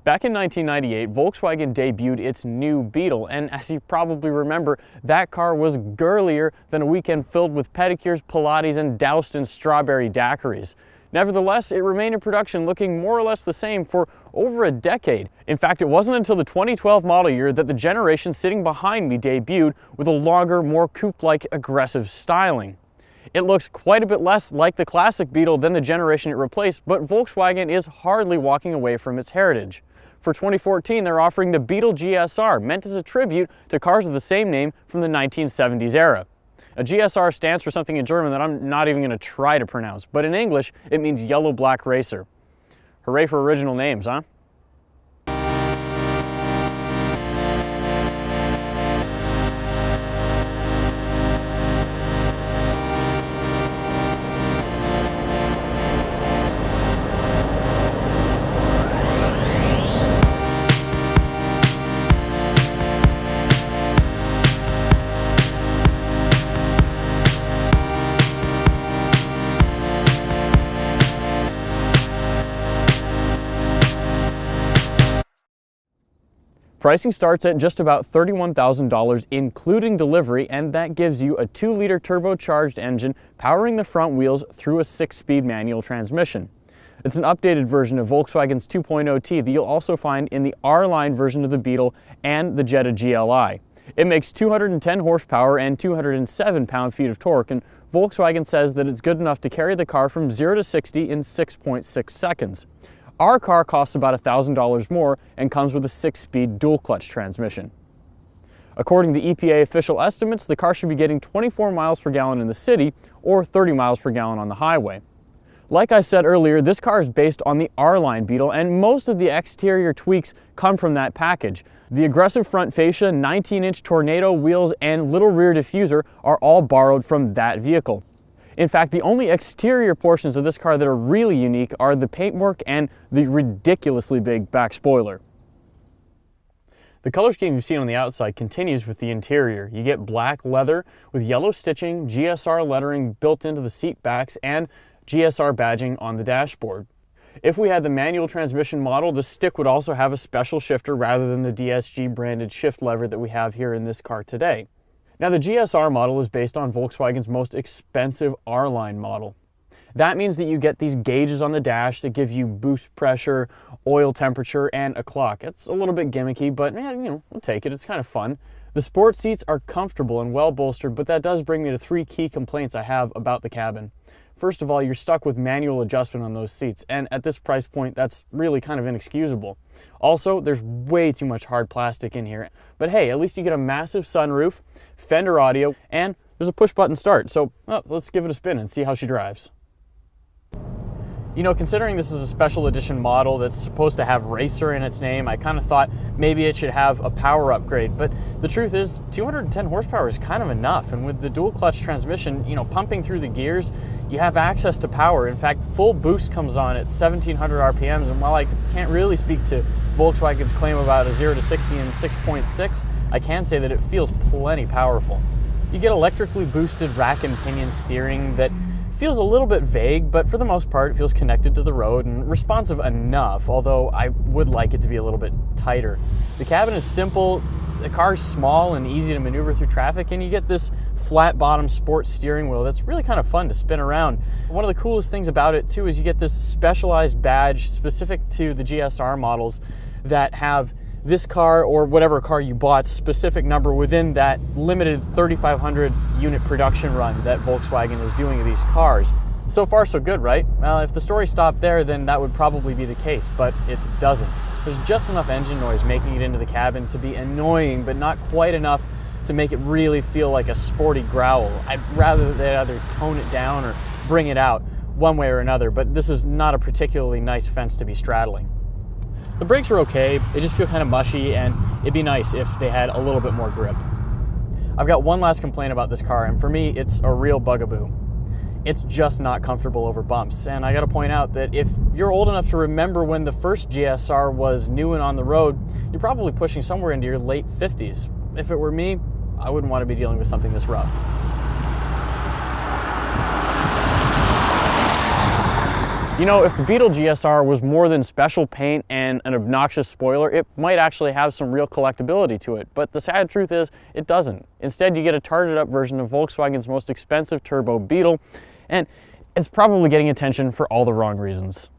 Back in 1998, Volkswagen debuted its new Beetle, and as you probably remember, that car was girlier than a weekend filled with pedicures, Pilates, and doused in strawberry daiquiris. Nevertheless, it remained in production looking more or less the same for over a decade. In fact, it wasn't until the 2012 model year that the generation sitting behind me debuted with a longer, more coupe-like aggressive styling. It looks quite a bit less like the classic Beetle than the generation it replaced, but Volkswagen is hardly walking away from its heritage. For 2014, they're offering the Beetle GSR, meant as a tribute to cars of the same name from the 1970s era. A GSR stands for something in German that I'm not even going to try to pronounce, but in English, it means yellow-black racer. Hooray for original names, huh? Pricing starts at just about $31,000 including delivery, and that gives you a 2-liter turbocharged engine powering the front wheels through a 6-speed manual transmission. It's an updated version of Volkswagen's 2.0T that you'll also find in the R-Line version of the Beetle and the Jetta GLI. It makes 210 horsepower and 207 pound-feet of torque, and Volkswagen says that it's good enough to carry the car from 0 to 60 in 6.6 seconds. Our car costs about $1,000 more and comes with a 6-speed dual-clutch transmission. According to EPA official estimates, the car should be getting 24 miles per gallon in the city or 30 miles per gallon on the highway. Like I said earlier, this car is based on the R-Line Beetle, and most of the exterior tweaks come from that package. The aggressive front fascia, 19-inch tornado wheels, and little rear diffuser are all borrowed from that vehicle. In fact, the only exterior portions of this car that are really unique are the paintwork and the ridiculously big back spoiler. The color scheme you've seen on the outside continues with the interior. You get black leather with yellow stitching, GSR lettering built into the seat backs, and GSR badging on the dashboard. If we had the manual transmission model, the stick would also have a special shifter rather than the DSG branded shift lever that we have here in this car today. Now, the GSR model is based on Volkswagen's most expensive R-Line model. That means that you get these gauges on the dash that give you boost pressure, oil temperature, and a clock. It's a little bit gimmicky, but we'll take it. It's kind of fun. The sport seats are comfortable and well bolstered, but that does bring me to 3 key complaints I have about the cabin. First of all, you're stuck with manual adjustment on those seats, and at this price point, that's really kind of inexcusable. Also, there's way too much hard plastic in here. But hey, at least you get a massive sunroof, Fender audio, and there's a push-button start. So let's give it a spin and see how she drives. You know, considering this is a special edition model that's supposed to have racer in its name, I kind of thought maybe it should have a power upgrade. But the truth is, 210 horsepower is kind of enough. And with the dual clutch transmission, pumping through the gears, you have access to power. In fact, full boost comes on at 1700 RPMs. And while I can't really speak to Volkswagen's claim about a 0 to 60 in 6.6, I can say that it feels plenty powerful. You get electrically boosted rack and pinion steering that feels a little bit vague, but for the most part it feels connected to the road and responsive enough, although I would like it to be a little bit tighter. The cabin is simple, the car is small and easy to maneuver through traffic, and you get this flat bottom sport steering wheel that's really kind of fun to spin around. One of the coolest things about it too is you get this specialized badge specific to the GSR models that have this car or whatever car you bought's specific number within that limited 3,500 unit production run that Volkswagen is doing of these cars. So far so good, right? Well, if the story stopped there, then that would probably be the case, but it doesn't. There's just enough engine noise making it into the cabin to be annoying, but not quite enough to make it really feel like a sporty growl. I'd rather they either tone it down or bring it out one way or another, but this is not a particularly nice fence to be straddling. The brakes are okay, they just feel kind of mushy, and it'd be nice if they had a little bit more grip. I've got one last complaint about this car, and for me, it's a real bugaboo. It's just not comfortable over bumps, and I gotta point out that if you're old enough to remember when the first GSR was new and on the road, you're probably pushing somewhere into your late 50s. If it were me, I wouldn't want to be dealing with something this rough. You know, if the Beetle GSR was more than special paint and an obnoxious spoiler, it might actually have some real collectability to it. But the sad truth is, it doesn't. Instead, you get a tarted up version of Volkswagen's most expensive turbo Beetle, and it's probably getting attention for all the wrong reasons.